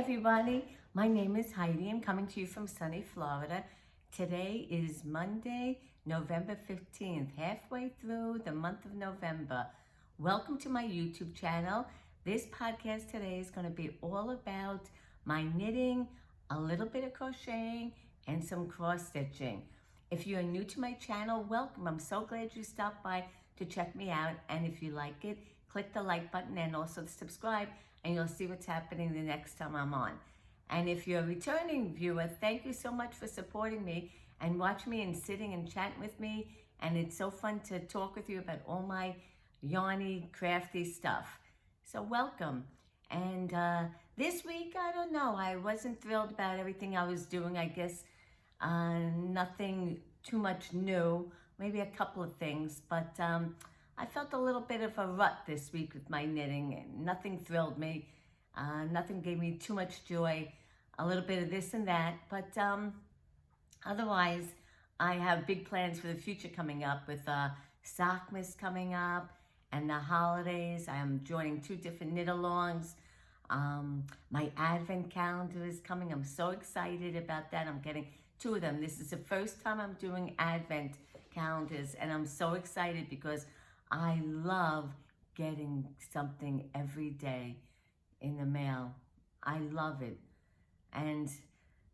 everybody. My name is Heidi. I'm coming to you from sunny Florida. Today is Monday, November 15th, halfway through the month of November. Welcome to my YouTube channel. This podcast today is going to be all about my knitting, a little bit of crocheting, and some cross stitching. If you're new to my channel, welcome. I'm so glad you stopped by to check me out. And if you like it, click the like button and also subscribe, and you'll see what's happening the next time I'm on. And if you're a returning viewer, thank you so much for supporting me and watching me and sitting and chatting with me. And it's so fun to talk with you about all my yarny, crafty stuff. So welcome. And this week, I don't know, I wasn't thrilled about everything I was doing. I guess nothing too much new, maybe a couple of things, but I felt a little bit of a rut this week with my knitting, and nothing thrilled me. Nothing gave me too much joy. A little bit of this and that, but otherwise, I have big plans for the future coming up with Sockmas coming up and the holidays. I am joining 2 different knit-alongs. My advent calendar is coming. I'm so excited about that. I'm getting 2 of them. This is the first time I'm doing advent calendars, and I'm so excited because I love getting something every day in the mail. I love it. And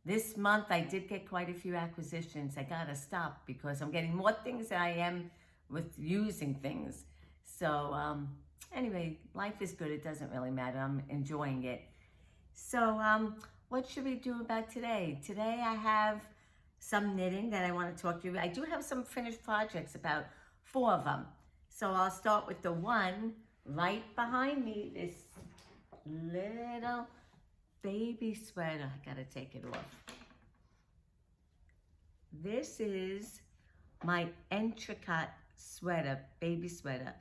this month I did get quite a few acquisitions. I gotta stop because I'm getting more things than I am with using things. So anyway, life is good. It doesn't really matter. I'm enjoying it. So what should we do about today? Today I have some knitting that I want to talk to you about. I do have some finished projects, about 4 of them. So I'll start with the one right behind me, this little baby sweater. I gotta take it off. This is my intricate sweater, baby sweater.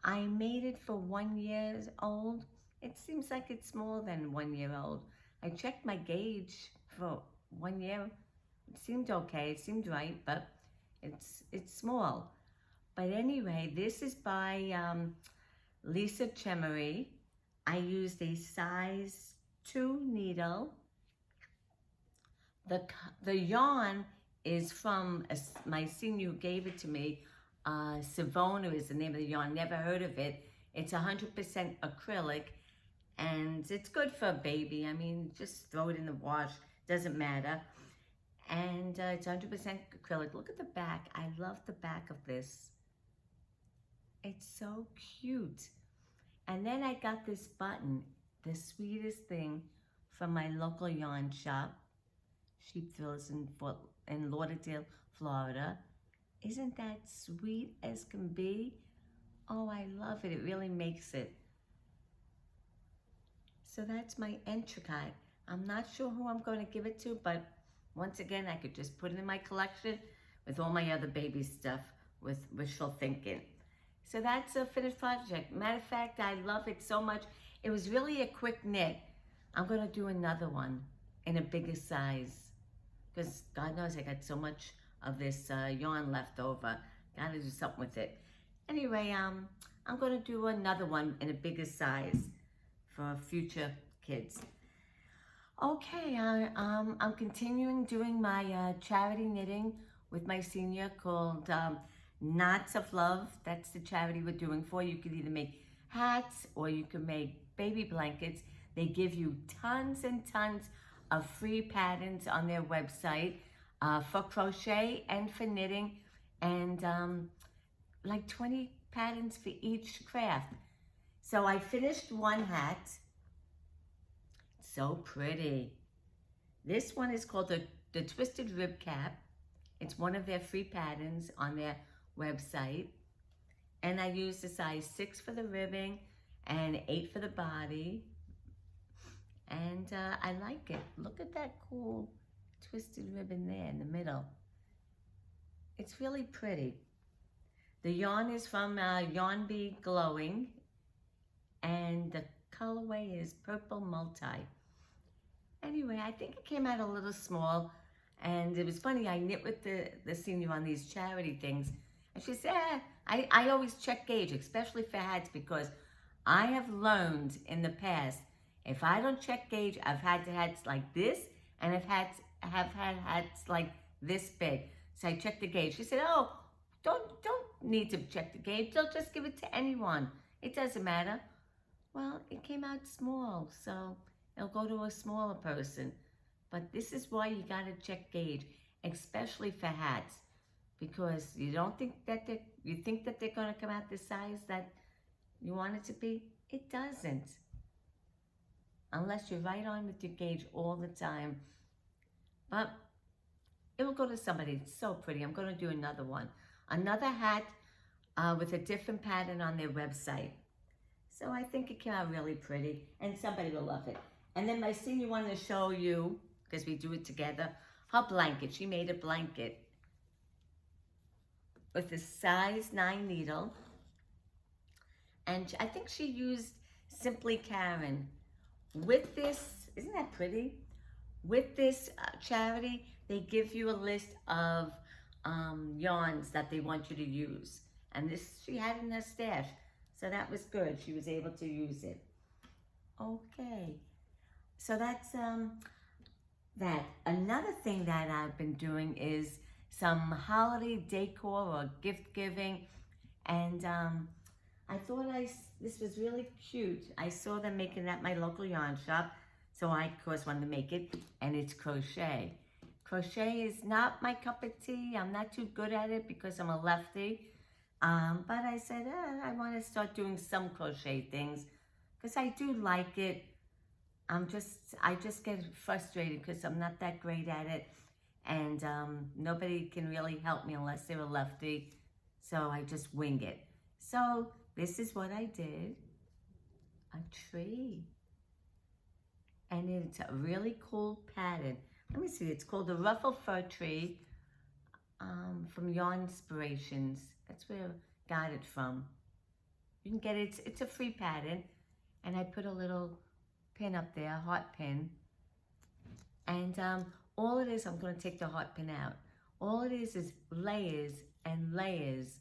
I made it for 1 year old. It seems like it's more than 1 year old. I checked my gauge for 1 year. It seemed okay, it seemed right, but it's small. But anyway, this is by Lisa Chemery. I used a size 2 needle. The yarn is from my senior who gave it to me. Savona is the name of the yarn. Never heard of it. It's 100% acrylic, and it's good for a baby. I mean, just throw it in the wash. Doesn't matter. And it's 100% acrylic. Look at the back. I love the back of this. It's so cute. And then I got this button, the sweetest thing, from my local yarn shop, Sheep Thrills in Lauderdale, Florida. Isn't that sweet as can be? Oh, I love it. It really makes it. So that's my intricate. I'm not sure who I'm going to give it to, but once again, I could just put it in my collection with all my other baby stuff with wishful thinking. So that's a finished project. Matter of fact, I love it so much. It was really a quick knit. I'm going to do another one in a bigger size because God knows I got so much of this yarn left over. Got to do something with it. Anyway, I'm going to do another one in a bigger size for future kids. Okay, I'm continuing doing my charity knitting with my senior called Knots of Love. That's the charity we're doing for. You can either make hats or you can make baby blankets. They give you tons and tons of free patterns on their website for crochet and for knitting, and like 20 patterns for each craft. So I finished one hat. So pretty. This one is called the Twisted Rib Cap. It's one of their free patterns on their website. And I used a size 6 for the ribbing and 8 for the body. And I like it. Look at that cool twisted ribbon there in the middle. It's really pretty. The yarn is from Yarn Bee Glowing, and the colorway is Purple Multi. Anyway, I think it came out a little small, and it was funny, I knit with the senior on these charity things, and she said, I always check gauge, especially for hats, because I have learned in the past, If I don't check gauge, I've had hats like this, and have had hats like this big. So I checked the gauge. She said, "Oh, don't need to check the gauge. They'll just give it to anyone. It doesn't matter." Well, it came out small, so it'll go to a smaller person. But this is why you gotta check gauge, especially for hats, because you think that they're gonna come out the size that you want it to be. It doesn't, unless you're right on with your gauge all the time. But it will go to somebody. It's so pretty. I'm gonna do another one, another hat with a different pattern on their website. So I think it came out really pretty, and somebody will love it. And then my senior wanted to show you, because we do it together, her blanket. She made a blanket with a size 9 needle. And I think she used Simply Karen. With this, isn't that pretty? With this charity, they give you a list of yarns that they want you to use. And this she had in her stash. So that was good. She was able to use it. Okay. So that's that. Another thing that I've been doing is some holiday decor or gift giving. And I thought this was really cute. I saw them making it at my local yarn shop. So I, of course, wanted to make it. And it's crochet. Crochet is not my cup of tea. I'm not too good at it because I'm a lefty. But I said, I want to start doing some crochet things because I do like it. I just get frustrated because I'm not that great at it. And nobody can really help me unless they're a lefty. So I just wing it. So this is what I did. A tree. And it's a really cool pattern. Let me see, it's called the Ruffle Fur Tree from Yarn Inspirations. That's where I got it from. You can get it, it's a free pattern. And I put a little pin up there, heart pin. And all it is, I'm gonna take the heart pin out. All it is layers and layers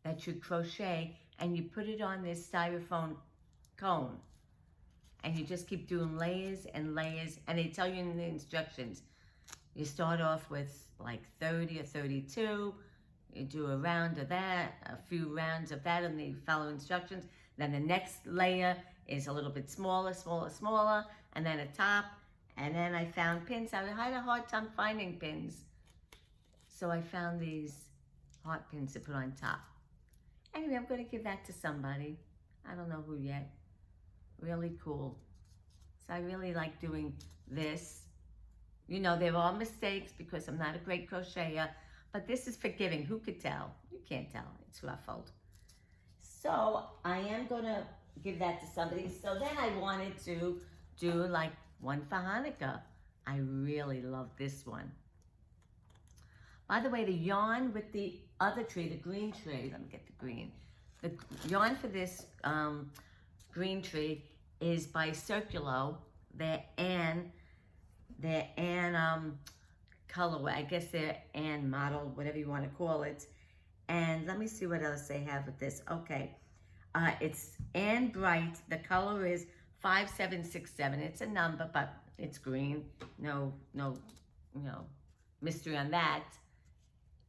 that you crochet and you put it on this styrofoam cone. And you just keep doing layers and layers, and they tell you in the instructions. You start off with like 30 or 32, you do a round of that, a few rounds of that, and they follow instructions. Then the next layer is a little bit smaller, and then a top, and then I found pins. I had a hard time finding pins, so I found these heart pins to put on top. Anyway, I'm gonna give that to somebody. I don't know who yet. Really cool. So I really like doing this. You know, there are mistakes because I'm not a great crocheter, but this is forgiving. Who could tell? You can't tell. It's ruffled. So I am gonna give that to somebody. So then I wanted to do like one for Hanukkah. I really love this one. By the way, the yarn with the other tree, the green tree, let me get the green. The yarn for this green tree is by Circulo. Their Ann colorway. I guess they're Ann model, whatever you want to call it. And let me see what else they have with this. Okay, it's Ann Bright. The color is 5767. It's a number, but it's green. No, mystery on that.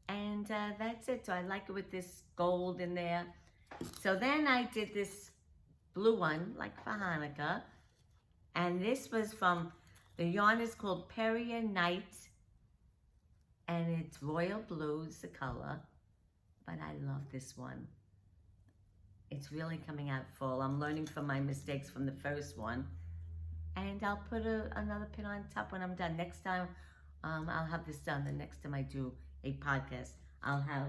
And that's it. So I like it with this gold in there. So then I did this blue one, like for Hanukkah. And this was from, the yarn is called Perrier Night. And it's royal blue is the color. But I love this one. It's really coming out full. I'm learning from my mistakes from the first one. And I'll put another pin on top when I'm done. Next time, I'll have this done. The next time I do a podcast, I'll have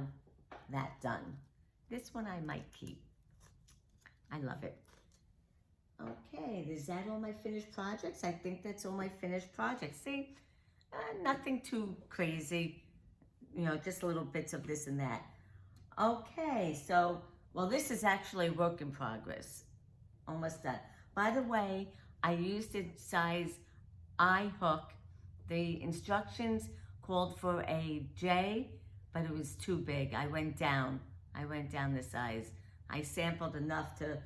that done. This one I might keep. I love it. Okay, is that all my finished projects? I think that's all my finished projects. See, nothing too crazy. You know, just little bits of this and that. Okay, so, well, this is actually a work in progress. Almost done. By the way, I used a size I hook. The instructions called for a J, but it was too big. I went down the size. I sampled enough to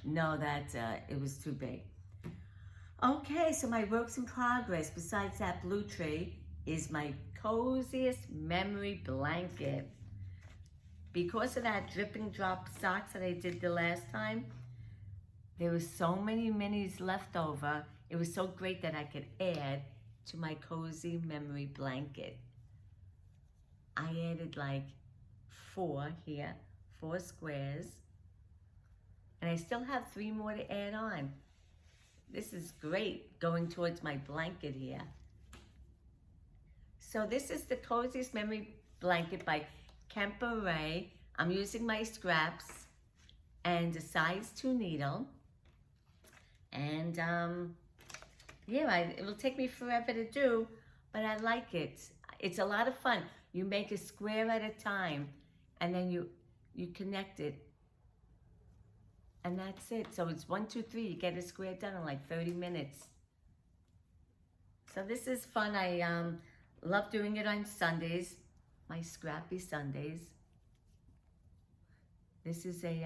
know that it was too big. Okay, so my works in progress, besides that blue tree, is my coziest memory blanket. Because of that dripping drop socks that I did the last time, there were so many minis left over. It was so great that I could add to my cozy memory blanket. I added like 4 here, 4 squares, and I still have 3 more to add on. This is great going towards my blanket here. So this is the coziest memory blanket by Kemper Ray. I'm using my scraps and a size 2 needle. And yeah, it will take me forever to do, but I like it. It's a lot of fun. You make a square at a time, and then you connect it, and that's it. So it's 1, 2, 3. You get a square done in like 30 minutes. So this is fun. I love doing it on Sundays, my scrappy Sundays. This is a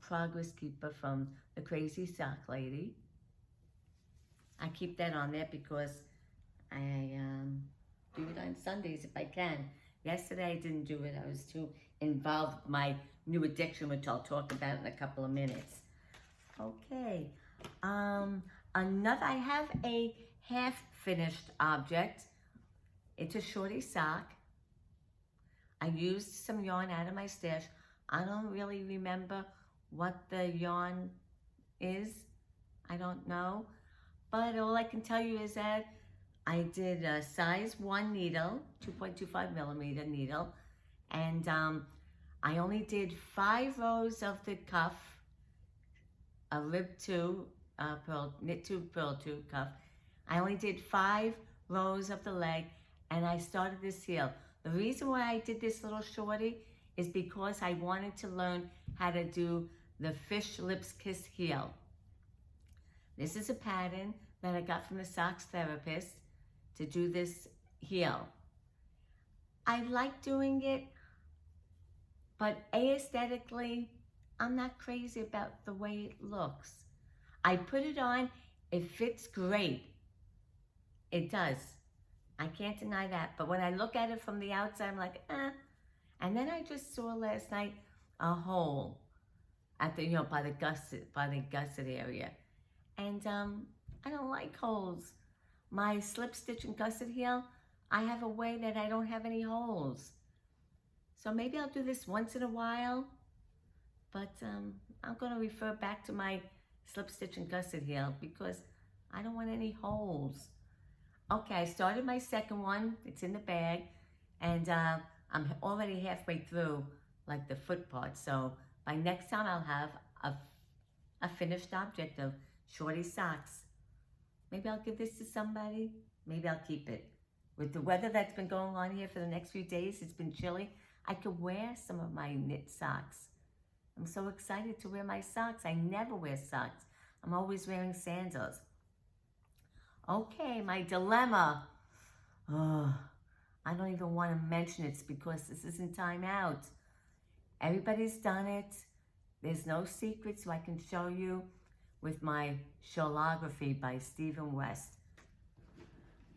progress keeper from the Crazy Sock Lady. I keep that on there because I do it on Sundays if I can. Yesterday I didn't do it. I was too involved with my new addiction, which I'll talk about in a couple of minutes. Okay. I have a half-finished object. It's a Shorty Sock. I used some yarn out of my stash. I don't really remember what the yarn is. I don't know. But all I can tell you is that I did a size 1 needle, 2.25 millimeter needle, and I only did 5 rows of the cuff, a rib 2, knit 2, purl 2 cuff. I only did 5 rows of the leg, and I started this heel. The reason why I did this little shorty is because I wanted to learn how to do the fish lips kiss heel. This is a pattern that I got from the socks therapist to do this heel. I like doing it, but aesthetically, I'm not crazy about the way it looks. I put it on, it fits great. It does. I can't deny that. But when I look at it from the outside, I'm like, eh. And then I just saw last night a hole at the, by the gusset area. And I don't like holes. My slip stitch and gusset heel, I have a way that I don't have any holes. So maybe I'll do this once in a while, but I'm gonna refer back to my slip stitch and gusset heel because I don't want any holes. Okay, I started my second one. It's in the bag, and I'm already halfway through like the foot part. So by next time I'll have a finished object of Shorty Socks. Maybe I'll give this to somebody. Maybe I'll keep it. With the weather that's been going on here for the next few days, it's been chilly. I could wear some of my knit socks. I'm so excited to wear my socks. I never wear socks. I'm always wearing sandals. Okay, my dilemma. Oh, I don't even want to mention it because this isn't time out. Everybody's done it. There's no secret, so I can show you with my Showlography by Stephen West.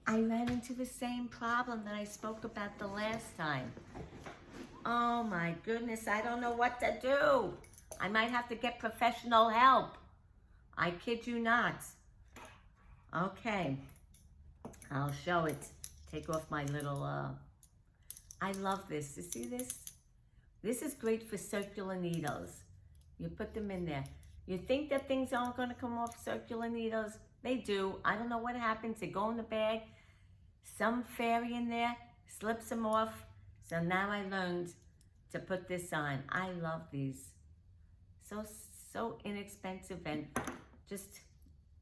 I ran into the same problem that I spoke about the last time. Oh my goodness, I don't know what to do. I might have to get professional help. I kid you not. Okay, I'll show it. Take off my little, I love this. You see this? This is great for circular needles. You put them in there. You think that things aren't going to come off circular needles? They do. I don't know what happens. They go in the bag. Some fairy in there slips them off. So now I learned to put this on. I love these. So inexpensive and just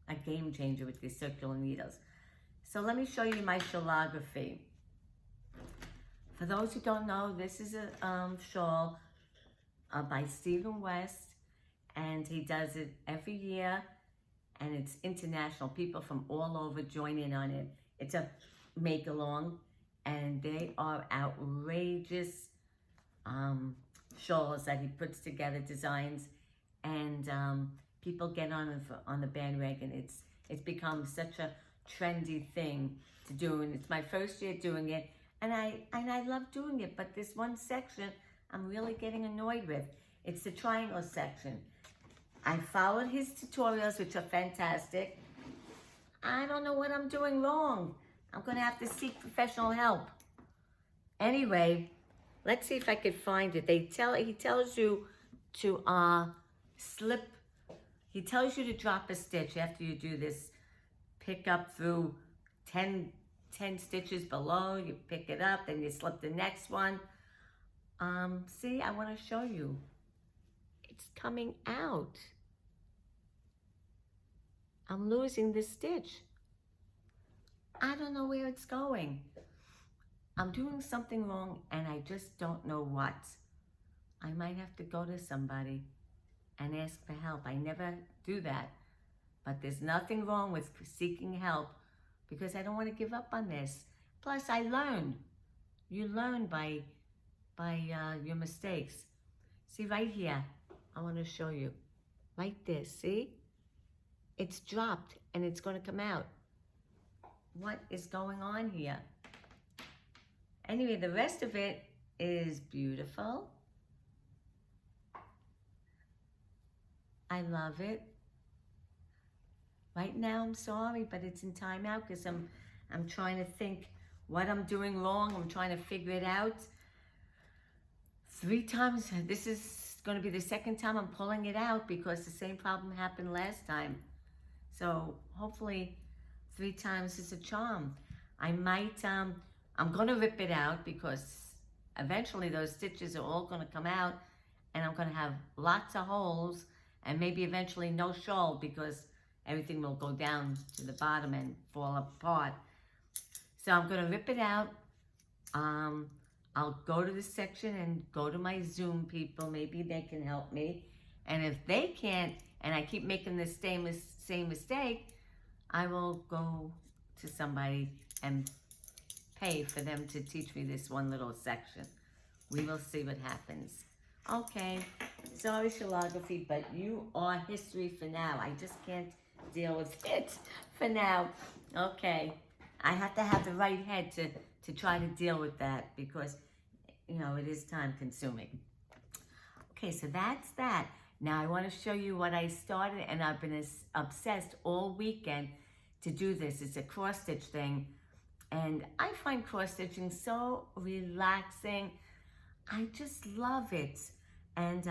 a game changer with these circular needles. So let me show you my Showlography. For those who don't know, this is a shawl by Stephen West, and he does it every year, and it's international. People from all over join in on it. It's a make-along, and they are outrageous shawls that he puts together, designs, and people get on the bandwagon. It's become such a trendy thing to do, and it's my first year doing it, and I love doing it. But this one section I'm really getting annoyed with. It's the triangle section. I followed his tutorials, which are fantastic. I don't know what I'm doing wrong. I'm gonna have to seek professional help. Anyway, let's see if I could find it. He tells you to slip. He tells you to drop a stitch after you do this. Pick up through 10 stitches below. You pick it up, then you slip the next one. See, I want to show you. It's coming out. I'm losing the stitch. I don't know where it's going. I'm doing something wrong and I just don't know what. I might have to go to somebody and ask for help. I never do that. But there's nothing wrong with seeking help because I don't want to give up on this. Plus, I learn. You learn by your mistakes. See right here, I want to show you. Right there, see? It's dropped and it's going to come out. What is going on here? Anyway, the rest of it is beautiful. I love it. Right now, I'm sorry, but it's in timeout because I'm trying to think what I'm doing wrong. I'm trying to figure it out. 3 times. This is going to be the second time I'm pulling it out because the same problem happened last time. So hopefully 3 times is a charm. I might, I'm going to rip it out because eventually those stitches are all going to come out and I'm going to have lots of holes and maybe eventually no shawl because everything will go down to the bottom and fall apart. So I'm going to rip it out. I'll go to this section and go to my Zoom people. Maybe they can help me. And if they can't, and I keep making the same mistake, I will go to somebody and pay for them to teach me this one little section. We will see what happens. Okay, sorry Shilography, but you are history for now. I just can't deal with it for now. Okay, I have to have the right head to try to deal with that because, you know, it is time consuming. Okay, so that's that. Now I want to show you what I started and I've been obsessed all weekend to do this. It's a cross stitch thing and I find cross stitching so relaxing. I just love it. And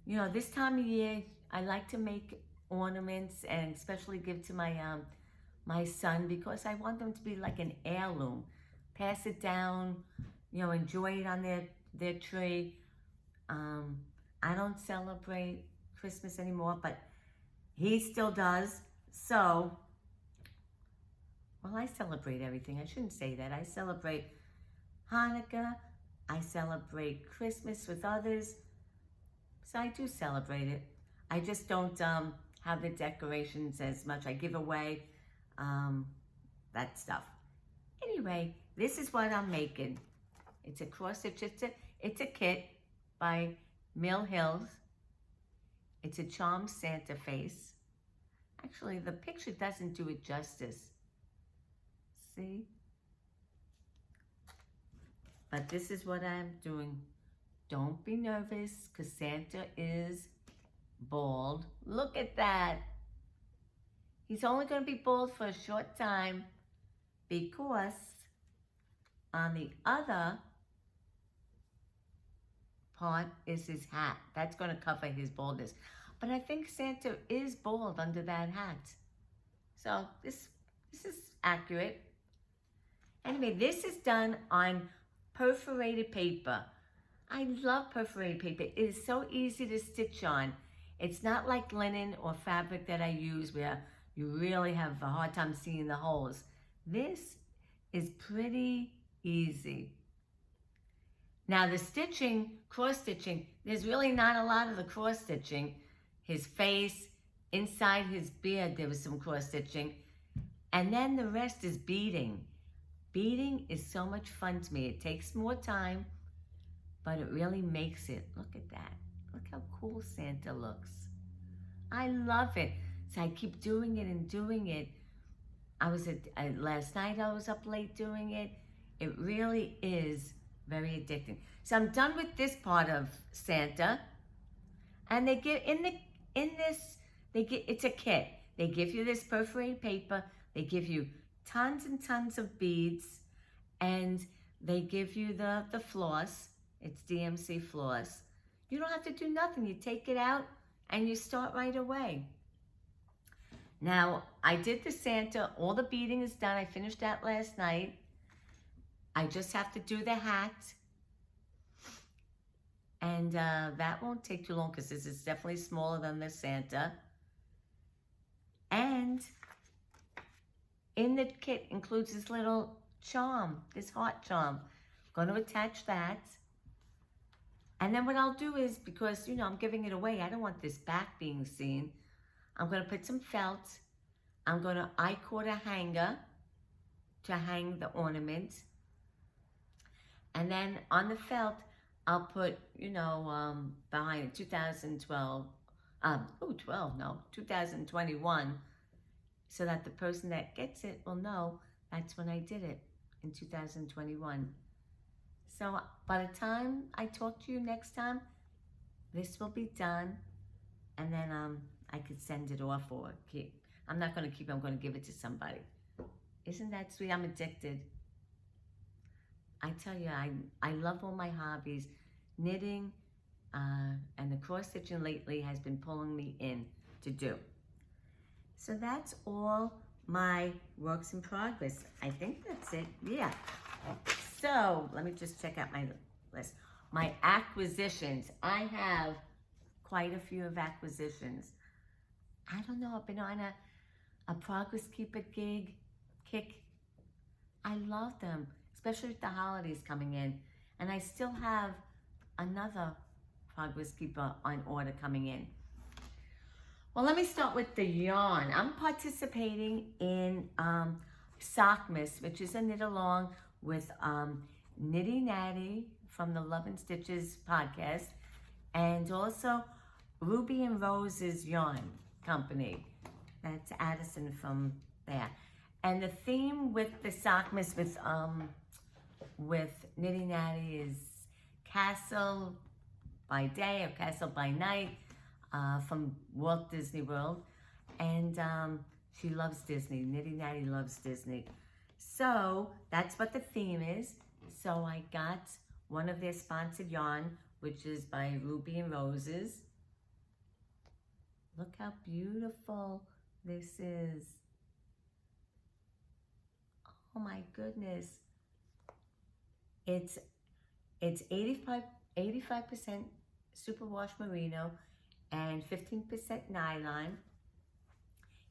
you know, this time of year I like to make ornaments and especially give to my my son because I want them to be like an heirloom. Pass it down, you know, enjoy it on their tree. I don't celebrate Christmas anymore, but he still does. So, well, I celebrate everything. I shouldn't say that. I celebrate Hanukkah. I celebrate Christmas with others. So I do celebrate it. I just don't have the decorations as much. I give away that stuff. Anyway, this is what I'm making. It's a cross stitch. It's a kit by Mill Hills. It's a charm Santa face. Actually, the picture doesn't do it justice. See? But this is what I'm doing. Don't be nervous, because Santa is bald. Look at that. He's only going to be bald for a short time because on the other part is his hat. That's going to cover his baldness. But I think Santa is bald under that hat. So this is accurate. Anyway, this is done on perforated paper. I love perforated paper. It is so easy to stitch on. It's not like linen or fabric that I use where you really have a hard time seeing the holes. This is pretty easy. Now the stitching, cross stitching, there's really not a lot of the cross stitching. His face, inside his beard, there was some cross stitching. And then the rest is beading. Beading is so much fun to me. It takes more time, but it really makes it. Look at that. Look how cool Santa looks. I love it. So I keep doing it and doing it. Last night I was up late doing it. It really is very addicting. So I'm done with this part of Santa, and they give in this they get it's a kit. They give you this perforated paper. They give you tons and tons of beads, and they give you the floss. It's DMC floss. You don't have to do nothing. You take it out and you start right away. Now, I did the Santa. All the beading is done. I finished that last night. I just have to do the hat. And that won't take too long because this is definitely smaller than the Santa. And in the kit includes this little charm, this heart charm. I'm going to attach that. And then what I'll do is, because, I'm giving it away, I don't want this back being seen. I'm going to put some felt. I'm going to I-cord a hanger to hang the ornament. And then on the felt, I'll put, behind 2012, 2021, so that the person that gets it will know that's when I did it, in 2021. So by the time I talk to you next time, this will be done, and then I could send it off or keep. I'm not going to keep it, I'm going to give it to somebody. Isn't that sweet? I'm addicted. I tell you, I love all my hobbies. Knitting and the cross stitching lately has been pulling me in to do. So that's all my works in progress. I think that's it. Yeah. So let me just check out my list. My acquisitions. I have quite a few of acquisitions. I don't know. I've been on a Progress Keeper kick. I love them, especially with the holidays coming in. And I still have another Progress Keeper on order coming in. Well, let me start with the yarn. I'm participating in Sockmas, which is a knit along with Nitty Natty from the Love and Stitches podcast, and also Ruby and Rose's yarn company. That's Addison from there. And the theme with the Sockmas with Nitty Natty is Castle by Day or Castle by Night from Walt Disney World. And she loves Disney. Nitty Natty loves Disney. So that's what the theme is. So I got one of their sponsored yarn, which is by Ruby and Roses. Look how beautiful this is. Oh my goodness. It's 85% superwash merino and 15% nylon.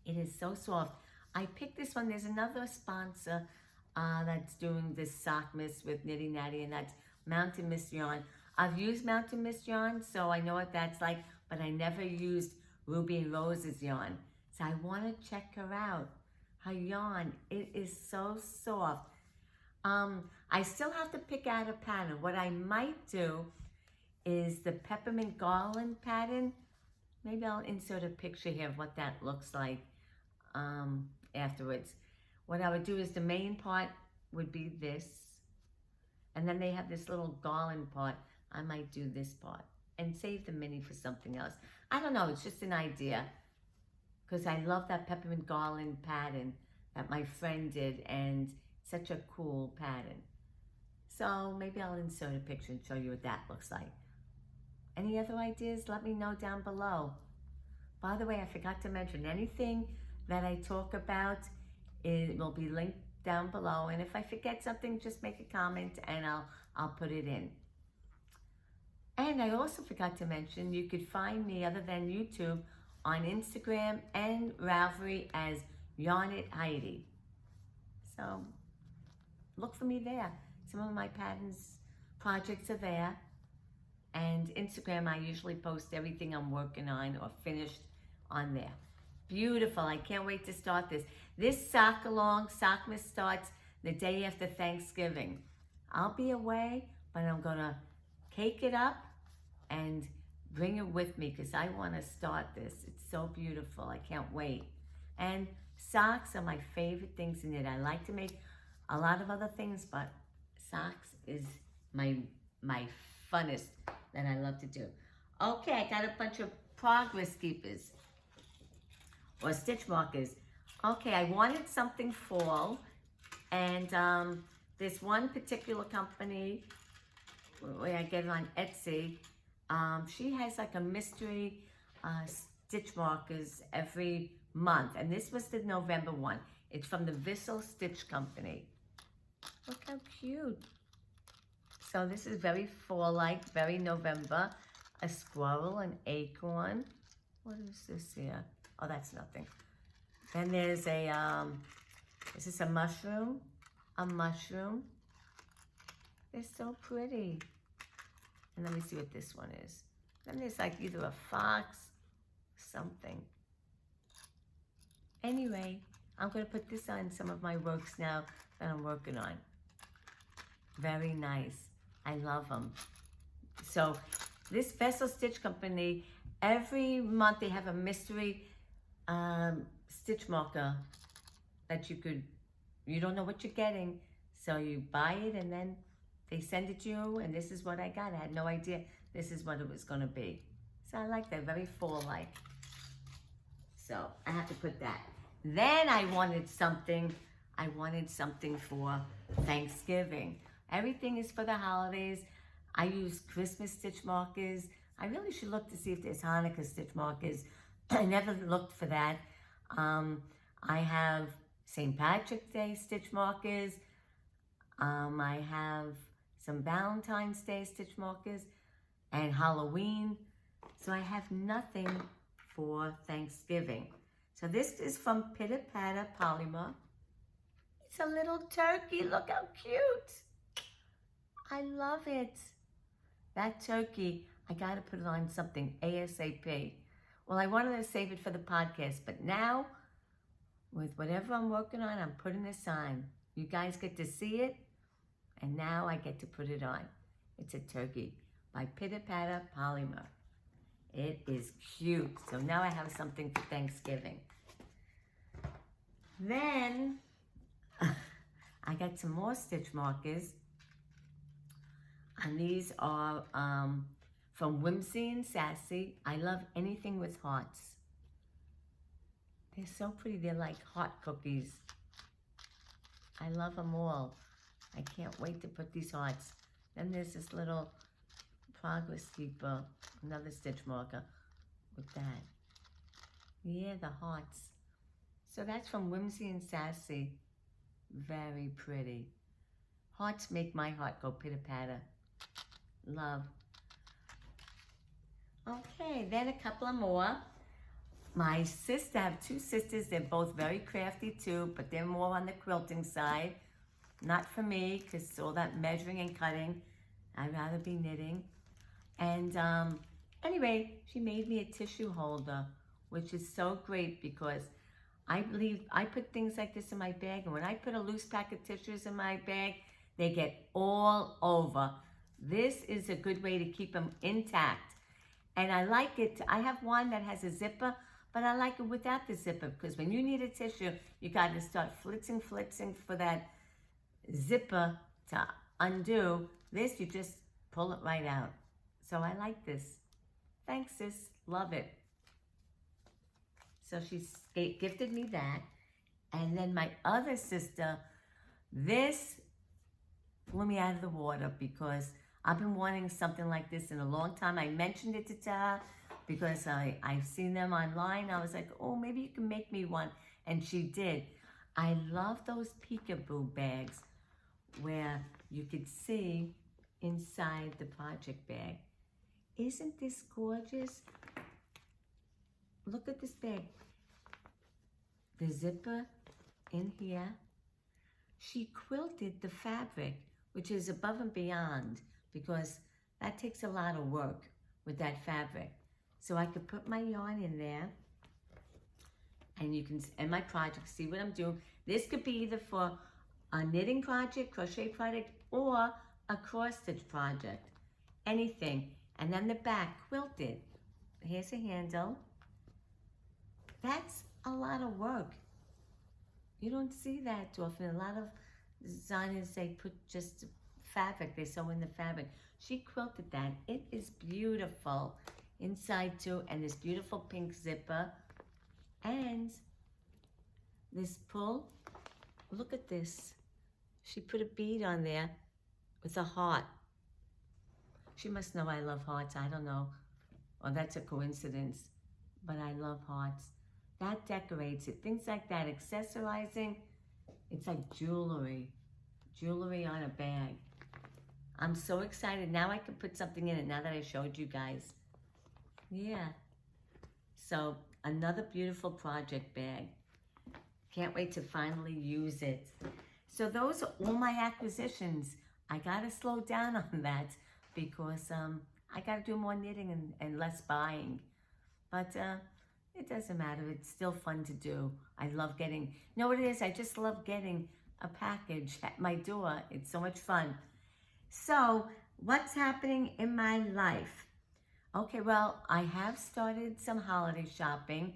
It is so soft. I picked this one. There's another sponsor that's doing this Sockmas with Nitty Natty, and that's Mountain Mist yarn. I've used Mountain Mist yarn, so I know what that's like, but I never used Ruby and Rose's yarn. So I want to check her out. Her yarn, it is so soft. I still have to pick out a pattern. What I might do is the peppermint garland pattern. Maybe I'll insert a picture here of what that looks like afterwards. What I would do is the main part would be this. And then they have this little garland part. I might do this part and save the mini for something else. I don't know, it's just an idea. Because I love that peppermint garland pattern that my friend did, and such a cool pattern. So maybe I'll insert a picture and show you what that looks like. Any other ideas? Let me know down below. By the way, I forgot to mention, anything that I talk about, it will be linked down below. And if I forget something, just make a comment and I'll put it in. And I also forgot to mention, you could find me, other than YouTube, on Instagram and Ravelry as Yarn It Heidi. So look for me there. Some of my patterns projects are there. And Instagram, I usually post everything I'm working on or finished on there. Beautiful. I can't wait to start this. This sock-along, Sockmas starts the day after Thanksgiving. I'll be away, but I'm going to cake it up and bring it with me because I want to start this. It's so beautiful. I can't wait. And socks are my favorite things in it. I like to make a lot of other things, but socks is my funnest that I love to do. Okay, I got a bunch of progress keepers or stitch markers. Okay, I wanted something fall, and this one particular company where I get it on Etsy, she has like a mystery stitch markers every month, and this was the November one. It's from the Vissel Stitch Company. Look how cute. So this is very fall-like, very November. A squirrel, an acorn. What is this here? Oh, that's nothing. Then there's a, is this a mushroom? A mushroom. They're so pretty. And let me see what this one is. Then there's like either a fox, something. Anyway, I'm going to put this on some of my works now that I'm working on. Very nice. I love them. So this Vessel Stitch Company, every month they have a mystery stitch marker that you don't know what you're getting. So you buy it and then they send it to you, and this is what I got. I had no idea this is what it was going to be. So I like that, very fall-like. So I have to put that. Then I wanted something for Thanksgiving. Everything is for the holidays. I use Christmas stitch markers. I really should look to see if there's Hanukkah stitch markers. I never looked for that. I have St. Patrick's Day stitch markers. I have some Valentine's Day stitch markers and Halloween. So I have nothing for Thanksgiving. So this is from Pitter Patter Polymer. It's a little turkey. Look how cute. I love it. That turkey, I got to put it on something ASAP. Well, I wanted to save it for the podcast, but now, with whatever I'm working on, I'm putting this on. You guys get to see it, and now I get to put it on. It's a turkey by Pitter Patter Polymer. It is cute. So now I have something for Thanksgiving. Then, I got some more stitch markers. And these are from Whimsy and Sassy. I love anything with hearts. They're so pretty. They're like heart cookies. I love them all. I can't wait to put these hearts. Then there's this little progress keeper, another stitch marker with that. Yeah, the hearts. So that's from Whimsy and Sassy. Very pretty. Hearts make my heart go pitter-patter. Love. Okay, then a couple of more. My sister, I have two sisters. They're both very crafty too, but they're more on the quilting side. Not for me, because all that measuring and cutting. I'd rather be knitting. And anyway, she made me a tissue holder, which is so great because I believe I put things like this in my bag, and when I put a loose pack of tissues in my bag, they get all over. This is a good way to keep them intact. And I like it. I have one that has a zipper, but I like it without the zipper because when you need a tissue, you got to start flitzing for that zipper to undo. This, you just pull it right out. So I like this. Thanks, sis. Love it. So she gifted me that. And then my other sister, this blew me out of the water because I've been wanting something like this in a long time. I mentioned it to her because I've seen them online. I was like, oh, maybe you can make me one. And she did. I love those peekaboo bags where you could see inside the project bag. Isn't this gorgeous? Look at this bag. The zipper in here. She quilted the fabric, which is above and beyond because that takes a lot of work with that fabric. So I could put my yarn in there and you can, and my project, see what I'm doing. This could be either for a knitting project, crochet project, or a cross stitch project. Anything. And then the back quilted. Here's a handle. That's a lot of work. You don't see that often. A lot of designers, they put just fabric, they sew in the fabric. She quilted that. It is beautiful inside too, and this beautiful pink zipper. And this pull, look at this. She put a bead on there with a heart. She must know I love hearts, I don't know. Or that's a coincidence, but I love hearts. That decorates it, things like that, accessorizing, it's like jewelry on a bag. I'm so excited, now I can put something in it now that I showed you guys. Yeah, so another beautiful project bag. Can't wait to finally use it. So those are all my acquisitions. I gotta slow down on that because I gotta do more knitting and less buying. But it doesn't matter, it's still fun to do. I love getting, you know what it is? I just love getting a package at my door. It's so much fun. So what's happening in my life? Okay, well, I have started some holiday shopping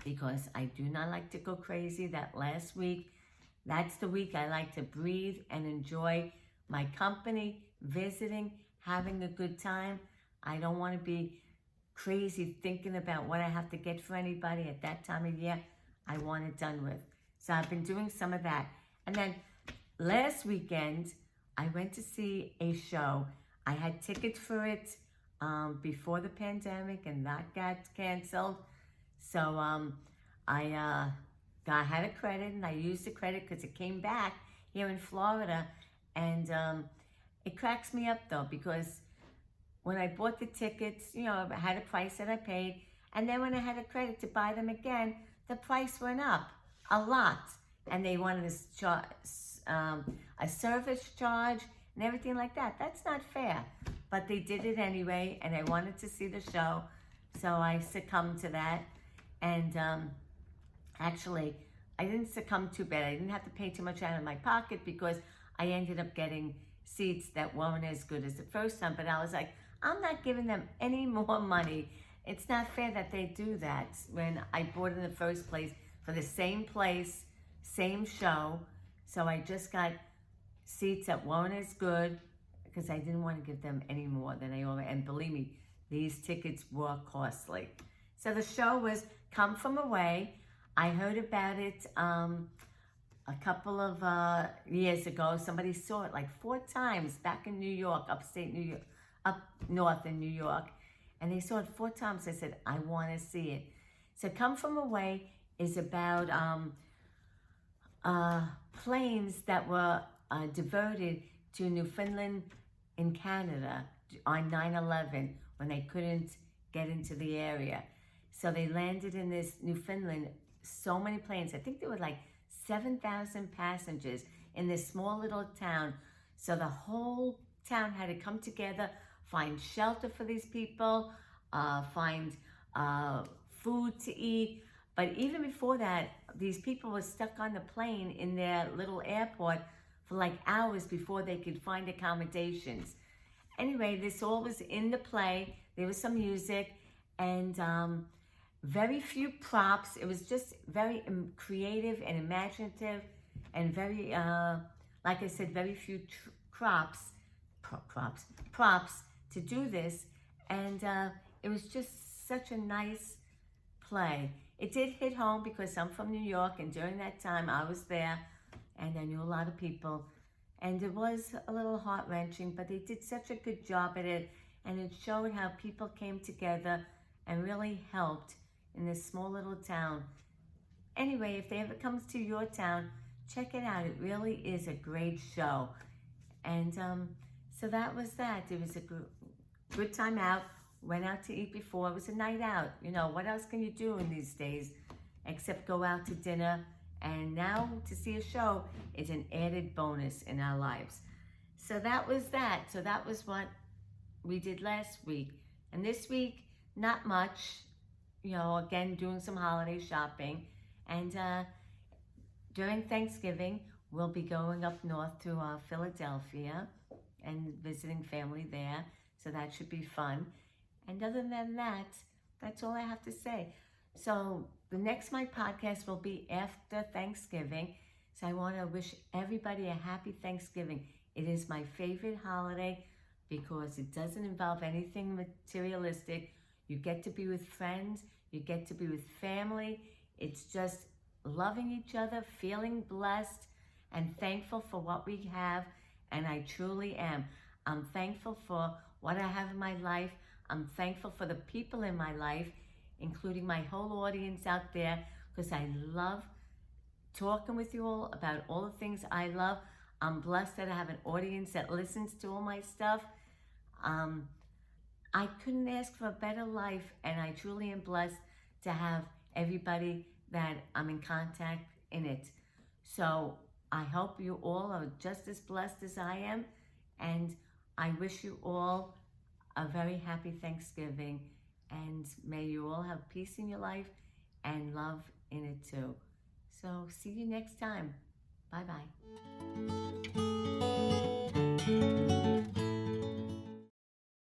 because I do not like to go crazy. That last week, that's the week I like to breathe and enjoy my company, visiting, having a good time. I don't want to be crazy thinking about what I have to get for anybody at that time of year. I want it done with. So I've been doing some of that. And then last weekend, I went to see a show. I had tickets for it before the pandemic, and that got canceled. So I had a credit, and I used the credit because it came back here in Florida. And it cracks me up though, because when I bought the tickets, you know, I had a price that I paid. And then when I had a credit to buy them again, the price went up a lot. And they wanted a service charge and everything like that. That's not fair. But they did it anyway, and I wanted to see the show. So I succumbed to that. And actually, I didn't succumb too bad. I didn't have to pay too much out of my pocket because I ended up getting seats that weren't as good as the first time. But I was like, I'm not giving them any more money. It's not fair that they do that when I bought in the first place for the same place, same show. So I just got seats that weren't as good because I didn't want to give them any more than I already. And believe me, these tickets were costly. So the show was Come From Away. I heard about it a couple of years ago. Somebody saw it like 4 times back in New York, upstate New York, up north in New York. And they saw it 4 times. I said, I want to see it. So Come From Away is about planes that were diverted to Newfoundland in Canada on 9/11 when they couldn't get into the area. So they landed in this Newfoundland, so many planes. I think there were like 7,000 passengers in this small little town. So the whole town had to come together, find shelter for these people, find food to eat. But even before that, these people were stuck on the plane in their little airport for like hours before they could find accommodations. Anyway, this all was in the play. There was some music and very few props. It was just very creative and imaginative and very, like I said, very few props to do this. And it was just such a nice play. It did hit home because I'm from New York, and during that time I was there and I knew a lot of people. And it was a little heart-wrenching, but they did such a good job at it, and it showed how people came together and really helped in this small little town. Anyway, if they ever comes to your town, check it out. It really is a great show. And so that was that. It was a good time out. Went out to eat before. It was a night out. You know, what else can you do in these days except go out to dinner? And now to see a show is an added bonus in our lives. So that was that. So that was what we did last week. And this week, not much. You know, again, doing some holiday shopping. And during Thanksgiving, we'll be going up north to Philadelphia and visiting family there. So that should be fun. And other than that, that's all I have to say. So the next my podcast will be after Thanksgiving. So I want to wish everybody a happy Thanksgiving. It is my favorite holiday because it doesn't involve anything materialistic. You get to be with friends, you get to be with family. It's just loving each other, feeling blessed, and thankful for what we have. And I truly am. I'm thankful for what I have in my life. I'm thankful for the people in my life, including my whole audience out there, because I love talking with you all about all the things I love. I'm blessed that I have an audience that listens to all my stuff. I couldn't ask for a better life, and I truly am blessed to have everybody that I'm in contact in it. So I hope you all are just as blessed as I am, and I wish you all a very happy Thanksgiving, and may you all have peace in your life and love in it too. So see you next time. Bye-bye.